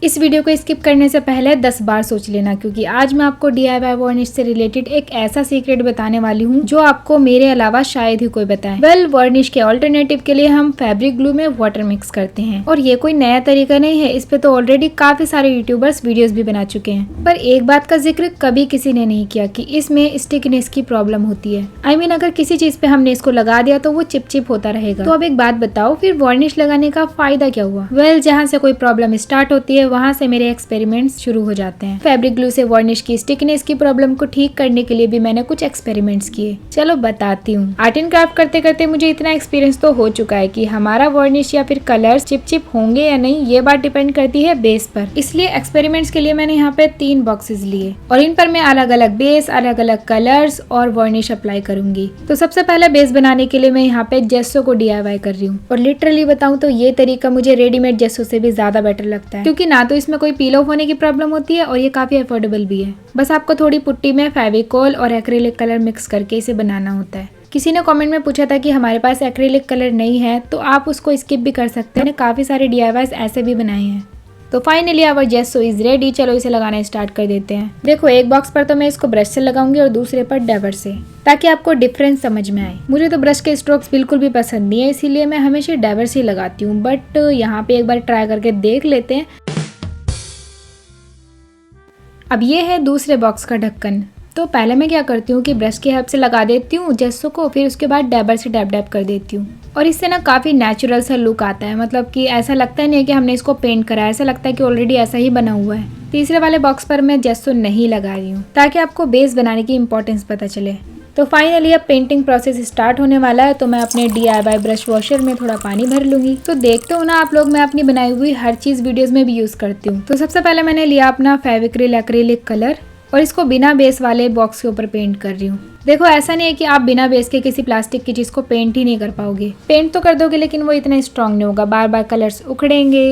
इस वीडियो को स्किप करने से पहले 10 बार सोच लेना, क्योंकि आज मैं आपको DIY वर्निश से रिलेटेड एक ऐसा सीक्रेट बताने वाली हूँ जो आपको मेरे अलावा शायद ही कोई बताए। वर्निश के ऑल्टरनेटिव के लिए हम फैब्रिक ग्लू में वाटर मिक्स करते हैं, और ये कोई नया तरीका नहीं है। इस पे तो ऑलरेडी काफी सारे यूट्यूबर्स वीडियोस भी बना चुके हैं, पर एक बात का जिक्र कभी किसी ने नहीं किया कि इसमें स्टिकनेस की प्रॉब्लम होती है। अगर किसी चीज पे हमने इसको लगा दिया तो वो चिपचिप होता रहेगा। तो अब एक बात बताओ, फिर वर्निश लगाने का फायदा क्या हुआ? जहाँ से कोई प्रॉब्लम स्टार्ट होती है वहाँ से मेरे एक्सपेरिमेंट्स शुरू हो जाते हैं। फैब्रिक ग्लू से वर्निश की स्टिकनेस की प्रॉब्लम को ठीक करने के लिए भी मैंने कुछ एक्सपेरिमेंट्स किए। चलो बताती हूँ। आर्ट एंड क्राफ्ट करते करते मुझे इतना एक्सपीरियंस तो हो चुका है कि हमारा वर्निश या फिर कलर्स चिपचिप होंगे या नहीं, ये बात डिपेंड करती है बेस पर। इसलिए एक्सपेरिमेंट्स के लिए मैंने यहाँ पे 3 बॉक्सेस लिए और इन पर मैं अलग अलग बेस, अलग अलग कलर्स और वर्निश अप्लाई करूंगी। तो सबसे पहले बेस बनाने के लिए मैं यहाँ पे जेस्सो को DIY कर रही हूँ, और लिटरली बताऊँ तो ये तरीका मुझे रेडीमेड जेस्सो से भी ज्यादा बेटर लगता है, क्योंकि ना तो इसमें कोई पील ऑफ होने की प्रॉब्लम होती है और ये काफी अफोर्डेबल भी है। बस आपको थोड़ी पुट्टी में फेविकोल और एक्रिलिक कलर मिक्स करके इसे बनाना होता है। किसी ने कमेंट में पूछा था कि हमारे पास एक्रिलिक कलर नहीं है, तो आप उसको स्किप भी कर सकते हैं। मैंने काफी सारे DIYs ऐसे भी बनाए हैं। तो फाइनली आवर जेस्सो इज रेडी। चलो इसे लगाना स्टार्ट कर देते हैं। देखो, एक बॉक्स पर तो मैं इसको ब्रश से लगाऊंगी और दूसरे पर डैबर से, ताकि आपको डिफरेंस समझ में आए। मुझे तो ब्रश के स्ट्रोक्स बिल्कुल भी पसंद नहीं है, इसीलिए मैं हमेशा डैबर से लगाती हूँ। बट यहाँ पे एक बार ट्राई करके देख लेते हैं। अब ये है दूसरे बॉक्स का ढक्कन। तो पहले मैं क्या करती हूँ कि ब्रश की हेल्प से लगा देती हूँ जेस्सो को, फिर उसके बाद डैबर से डैब डैब कर देती हूँ, और इससे ना काफ़ी नेचुरल सा लुक आता है। मतलब कि ऐसा लगता ही नहीं है कि हमने इसको पेंट करा है, ऐसा लगता है कि ऑलरेडी ऐसा ही बना हुआ है। तीसरे वाले बॉक्स पर मैं जेस्सो नहीं लगा रही हूँ, ताकि आपको बेस बनाने की इंपॉर्टेंस पता चले। तो फाइनली अब पेंटिंग प्रोसेस स्टार्ट होने वाला है। तो मैं अपने DIY ब्रश वॉशर में थोड़ा पानी भर लूंगी। तो देखते हो ना आप लोग, मैं अपनी बनाई हुई हर चीज़ वीडियोस में भी यूज़ करती हूँ। तो सबसे पहले मैंने लिया अपना फेविक्रिल एक्रिलिक कलर, और इसको बिना बेस वाले बॉक्स के ऊपर पेंट कर रही हूँ। देखो, ऐसा नहीं है कि आप बिना बेस के किसी प्लास्टिक की चीज को पेंट ही नहीं कर पाओगे। पेंट तो कर दोगे, लेकिन वो इतना स्ट्रांग नहीं होगा, बार बार कलर्स उखड़ेंगे।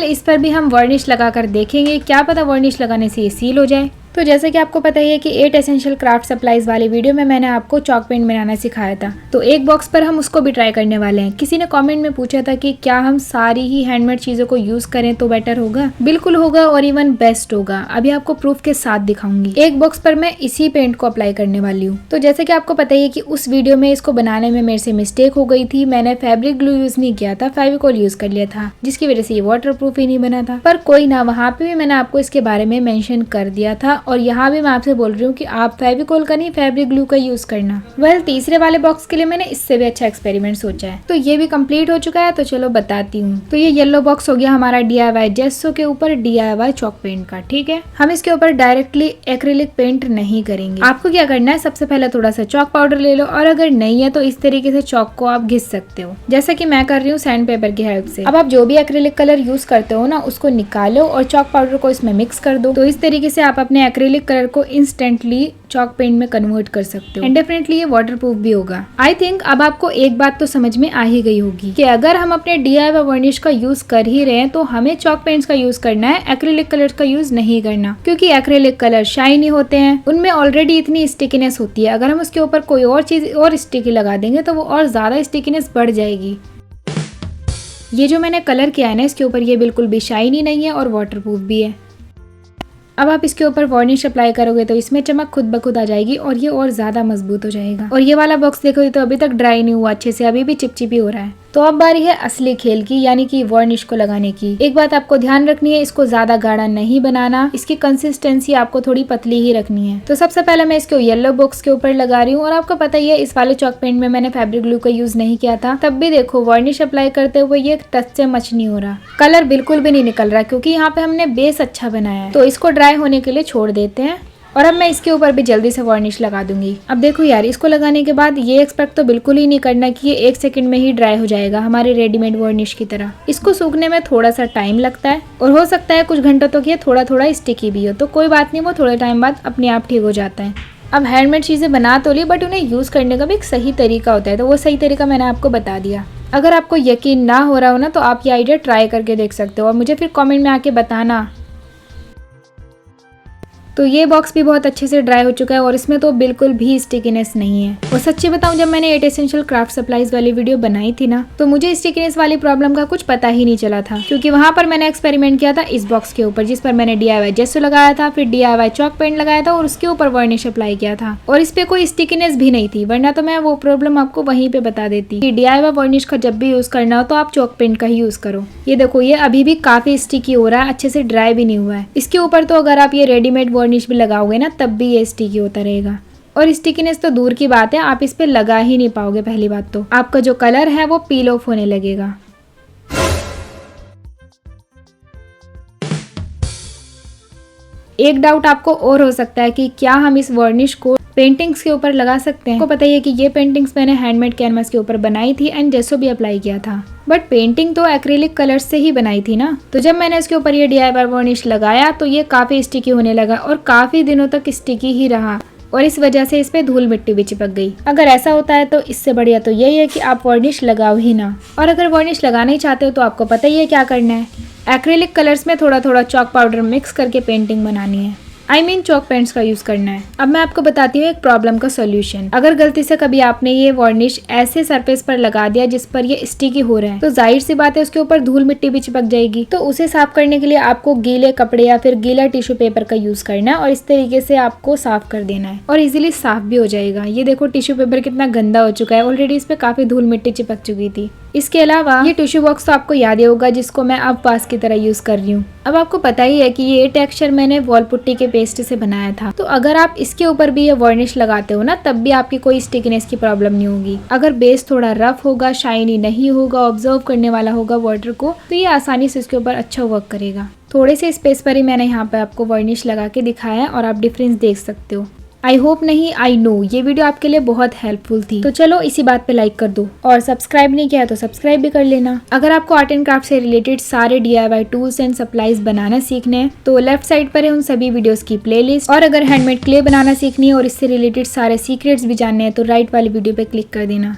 इस पर भी हम वर्निश लगा कर देखेंगे, क्या पता वर्निश लगाने से ये सील हो जाए। तो जैसे कि आपको पता ही है कि 8 एसेंशियल क्राफ्ट सप्लाईज वाली वीडियो में मैंने आपको चॉक पेंट बनाना सिखाया था, तो एक बॉक्स पर हम उसको भी ट्राई करने वाले हैं। किसी ने कमेंट में पूछा था कि क्या हम सारी ही हैंडमेड चीजों को यूज करें तो बेटर होगा? बिल्कुल होगा, और इवन बेस्ट होगा। अभी आपको प्रूफ के साथ दिखाऊंगी। एक बॉक्स पर मैं इसी पेंट को अप्लाई करने वाली हूँ। तो जैसे कि आपको पता ही है कि उस वीडियो में इसको बनाने में मेरे से मिस्टेक हो गई थी। मैंने फैब्रिक ग्लू यूज नहीं किया था, फेविकोल यूज कर लिया था, जिसकी वजह से ये वाटर प्रूफ ही नहीं बना था। पर कोई ना, वहाँ पे भी मैंने आपको इसके बारे में मेंशन कर दिया था, और यहाँ भी मैं आपसे बोल रही हूँ कि आप फेविकोल का नहीं, फैब्रिक ग्लू का यूज करना। तीसरे वाले बॉक्स के लिए मैंने इससे भी अच्छा एक्सपेरिमेंट सोचा है। तो ये भी कंप्लीट हो चुका है, तो चलो बताती हूँ। तो ये येलो बॉक्स हो गया हमारा DIY जेस्सो के ऊपर DIY चॉक पेंट का। ठीक है, हम इसके ऊपर डायरेक्टली एक्रिलिक पेंट नहीं करेंगे। आपको क्या करना है, सबसे पहले थोड़ा सा चॉक पाउडर ले लो, और अगर नहीं है तो इस तरीके से चॉक को आप घिस सकते हो, जैसा कि मैं कर रही हूँ सैंड पेपर की हेल्प से। अब आप जो भी एक्रिलिक कलर यूज करते हो ना, उसको निकालो और चॉक पाउडर को इसमें मिक्स कर दो। तो इस तरीके से आप अपने एक्रिलिक कलर को इंस्टेंटली चॉक पेंट में कन्वर्ट कर सकते हो, एंड डेफिनेटली ये वाटरप्रूफ भी होगा। आई थिंक अब आपको एक बात तो समझ में आ ही गई होगी कि अगर हम अपने DIY वर्निश का यूज कर ही रहे हैं तो हमें चॉक पेंट्स का यूज करना है, एक्रिलिक कलर का यूज नहीं करना, क्योंकि एक्रिलिक कलर शाइनी होते हैं, उनमें ऑलरेडी इतनी स्टिकीनेस होती है। अगर हम उसके ऊपर कोई और चीज और स्टिकी लगा देंगे तो वो और ज्यादा स्टिकीनेस बढ़ जाएगी। ये जो मैंने कलर किया है ना इसके ऊपर, ये बिल्कुल भी शाइनी नहीं है और वाटरप्रूफ भी है। अब आप इसके ऊपर वार्निश अप्लाई करोगे तो इसमें चमक खुद ब खुद आ जाएगी, और ये और ज्यादा मजबूत हो जाएगा। और ये वाला बॉक्स देखो, ये तो अभी तक ड्राई नहीं हुआ अच्छे से, अभी भी चिपचिपी हो रहा है। तो अब बारी है असली खेल की, यानी कि वार्निश को लगाने की। एक बात आपको ध्यान रखनी है, इसको ज्यादा गाढ़ा नहीं बनाना, इसकी कंसिस्टेंसी आपको थोड़ी पतली ही रखनी है। तो सबसे पहले मैं इसको येलो बॉक्स के ऊपर लगा रही हूँ, और आपको पता ही है इस वाले चॉक पेंट में मैंने फैब्रिक ग्लू का यूज नहीं किया था, तब भी देखो वार्निश अप्लाई करते हुए ये टच से मच नहीं हो रहा, कलर बिल्कुल भी नहीं निकल रहा, क्योंकि यहाँ पे हमने बेस अच्छा बनाया है। तो इसको ड्राई होने के लिए छोड़ देते हैं, और अब मैं इसके ऊपर भी जल्दी से वार्निश लगा दूंगी। अब देखो यार, इसको लगाने के बाद ये एक्सपेक्ट तो बिल्कुल ही नहीं करना कि ये 1 सेकंड में ही ड्राई हो जाएगा हमारे रेडीमेड वार्निश की तरह। इसको सूखने में थोड़ा सा टाइम लगता है, और हो सकता है कुछ घंटों तक ये थोड़ा थोड़ा स्टिकी भी हो, तो कोई बात नहीं, वो थोड़े टाइम बाद अपने आप ठीक हो जाता है। अब हैंडमेड चीजें बना तो ली, बट उन्हें यूज करने का भी एक सही तरीका होता है, तो वो सही तरीका मैंने आपको बता दिया। अगर आपको यकीन ना हो रहा हो ना, तो आप ये आइडिया ट्राई करके देख सकते हो, और मुझे फिर कॉमेंट में आके बताना। तो ये बॉक्स भी बहुत अच्छे से ड्राई हो चुका है और इसमें तो बिल्कुल भी स्टिकीनेस नहीं है। और सच्ची बताऊं, जब मैंने 8 एसेंशियल क्राफ्ट सप्लाईज वाली वीडियो बनाई थी ना, तो मुझे स्टिकीनेस वाली प्रॉब्लम का कुछ पता ही नहीं चला था, क्योंकि वहाँ पर मैंने एक्सपेरिमेंट किया था इस बॉक्स के ऊपर, जिस पर मैंने DIY जेसो लगाया था, फिर DIY चॉक पेंट लगाया था और उसके ऊपर वर्निश अप्लाई किया था, और इस पे कोई स्टिकीनेस भी नहीं थी, वरना तो मैं वो प्रॉब्लम आपको वहीं पे बता देती कि DIY वर्निश का जब भी यूज करना हो तो आप चॉक पेंट का ही यूज करो। ये देखो, ये अभी भी काफी स्टिकी हो रहा है, अच्छे से ड्राई भी नहीं हुआ है। इसके ऊपर तो अगर आप ये रेडीमेड वर्निश भी लगाओगे ना, तब भी ये स्टिकी होता रहेगा। और स्टिकीनेस तो दूर की बात है, आप इस पे लगा ही नहीं पाओगे। पहली बात तो आपका जो कलर है वो पील ऑफ होने लगेगा। एक डाउट आपको और हो सकता है कि क्या हम इस वर्निश को पेंटिंग्स के ऊपर लगा सकते हैं। आपको पता ही है कि ये पेंटिंग्स मैंने हैंडमेड कैनवास के ऊपर बनाई थी एंड जेसो भी अप्लाई किया था, बट पेंटिंग तो एक्रिलिक कलर से ही बनाई थी ना। तो जब मैंने इसके ऊपर ये DIY वर्निश लगाया तो ये काफी स्टिकी होने लगा और काफी दिनों तक स्टिकी ही रहा, और इस वजह से इस पे धूल मिट्टी भी चिपक गई। अगर ऐसा होता है तो इससे बढ़िया तो यही है कि आप वर्निश लगाओ ही ना। और अगर वर्निश लगाना ही चाहते हो तो आपको पता ही है क्या करना है। एक्रिलिक कलर्स में थोड़ा थोड़ा चॉक पाउडर मिक्स करके पेंटिंग बनानी है, चॉक पेंट्स का यूज करना है। अब मैं आपको बताती हूँ एक प्रॉब्लम का सोल्यूशन। अगर गलती से कभी आपने ये वार्निश ऐसे सरफेस पर लगा दिया जिस पर ये स्टिकी हो रहा है, तो जाहिर सी बात है उसके ऊपर धूल मिट्टी भी चिपक जाएगी। तो उसे साफ करने के लिए आपको गीले कपड़े या फिर गीला टिश्यू पेपर का यूज करना है और इस तरीके से आपको साफ कर देना है, और इजीली साफ भी हो जाएगा। ये देखो, टिश्यू पेपर कितना गंदा हो चुका है, ऑलरेडी इस पे काफी धूल मिट्टी चिपक चुकी थी। इसके अलावा ये टिश्यू बॉक्स तो आपको याद ही होगा, जिसको मैं अब वास की तरह यूज कर रही हूँ। अब आपको पता ही है कि ये टेक्सचर मैंने वॉल पुट्टी के पेस्ट से बनाया था, तो अगर आप इसके ऊपर भी ये वर्निश लगाते हो ना, तब भी आपकी कोई स्टिकीनेस की प्रॉब्लम नहीं होगी। अगर बेस थोड़ा रफ होगा, शाइनी नहीं होगा, ऑब्जर्व करने वाला होगा वाटर को, तो ये आसानी से इसके ऊपर अच्छा वर्क करेगा। थोड़े से स्पेस पर ही मैंने यहाँ पे आपको वर्निश लगा के दिखाया और आप डिफरेंस देख सकते हो। आई होप नहीं, आई नो ये वीडियो आपके लिए बहुत हेल्पफुल थी। तो चलो इसी बात पे लाइक कर दो, और सब्सक्राइब नहीं किया तो सब्सक्राइब भी कर लेना। अगर आपको आर्ट एंड क्राफ्ट से रिलेटेड सारे DIY टूल्स एंड सप्लाईज बनाना सीखने हैं तो लेफ्ट साइड पर है उन सभी वीडियोस की प्लेलिस्ट, और अगर हैंडमेड क्ले बनाना सीखनी है और इससे रिलेटेड सारे सीक्रेट्स भी जानने हैं तो राइट वाली वीडियो पे क्लिक कर देना।